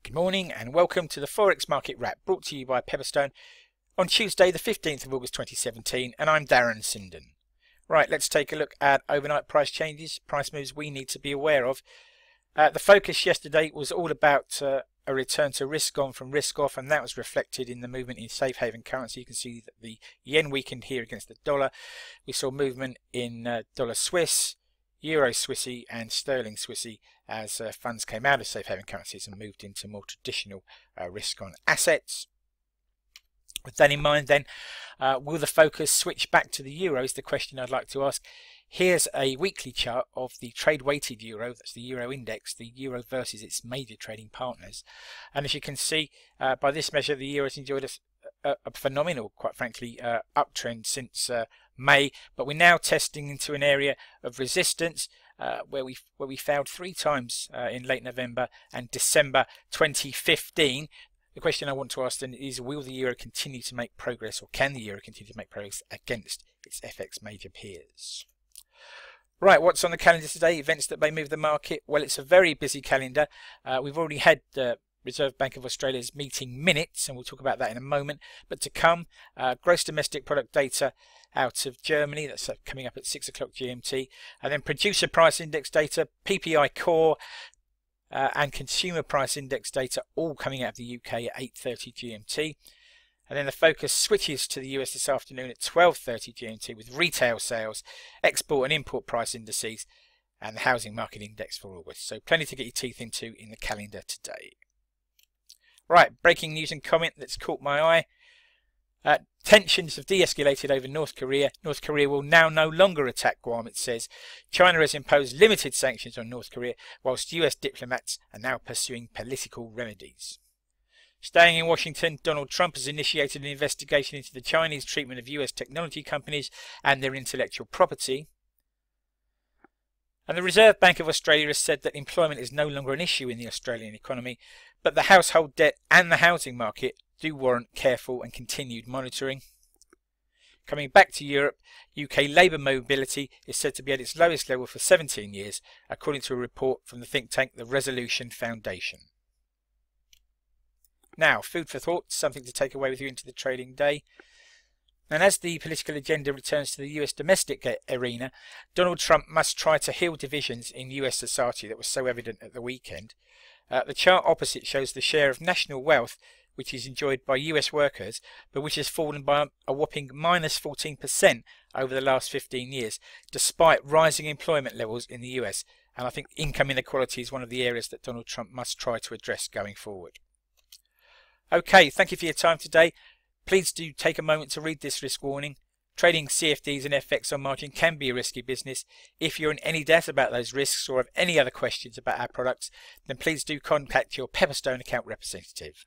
Good morning and welcome to the Forex Market Wrap, brought to you by Pepperstone on Tuesday the 15th of August 2017, and I'm Darren Sinden. Right, let's take a look at overnight price changes, price moves we need to be aware of. The focus yesterday was all about a return to risk on from risk off, and that was reflected in the movement in safe haven currency. You can see that the yen weakened here against the dollar. We saw movement in dollar Swiss, Euro Swissy and Sterling Swissy as funds came out of safe haven currencies and moved into more traditional risk on assets. With that in mind then, will the focus switch back to the euro is the question I'd like to ask. Here's a weekly chart of the trade weighted euro, that's the euro index, the euro versus its major trading partners. And as you can see, by this measure the euro has enjoyed a phenomenal, quite frankly, uptrend since May, but we're now testing into an area of resistance where we failed three times in late November and December 2015. The question I want to ask then is, will the euro continue to make progress, or can the euro continue to make progress against its FX major peers? Right, what's on the calendar today? Events that may move the market. Well, it's a very busy calendar. We've already had the Reserve Bank of Australia's meeting minutes, and we'll talk about that in a moment. But to come, gross domestic product data out of Germany, that's coming up at 6 o'clock GMT, and then producer price index data, PPI core, and consumer price index data, all coming out of the UK at 8:30 GMT. And then the focus switches to the US this afternoon at 12:30 GMT with retail sales, export and import price indices, and the housing market index for August. So plenty to get your teeth into in the calendar today. Right, breaking news and comment that's caught my eye. Tensions have de-escalated over North Korea. North Korea will now no longer attack Guam, it says. China has imposed limited sanctions on North Korea, whilst US diplomats are now pursuing political remedies. Staying in Washington, Donald Trump has initiated an investigation into the Chinese treatment of US technology companies and their intellectual property. And the Reserve Bank of Australia has said that employment is no longer an issue in the Australian economy, but the household debt and the housing market do warrant careful and continued monitoring. Coming back to Europe, UK labour mobility is said to be at its lowest level for 17 years, according to a report from the think tank the Resolution Foundation. Now, food for thought, something to take away with you into the trading day. And as the political agenda returns to the US domestic arena, Donald Trump must try to heal divisions in US society that was so evident at the weekend. The chart opposite shows the share of national wealth which is enjoyed by US workers, but which has fallen by a whopping minus 14% over the last 15 years, despite rising employment levels in the US. And I think income inequality is one of the areas that Donald Trump must try to address going forward. Okay, thank you for your time today. Please do take a moment to read this risk warning. Trading CFDs and FX on margin can be a risky business. If you're in any doubt about those risks or have any other questions about our products, then please do contact your Pepperstone account representative.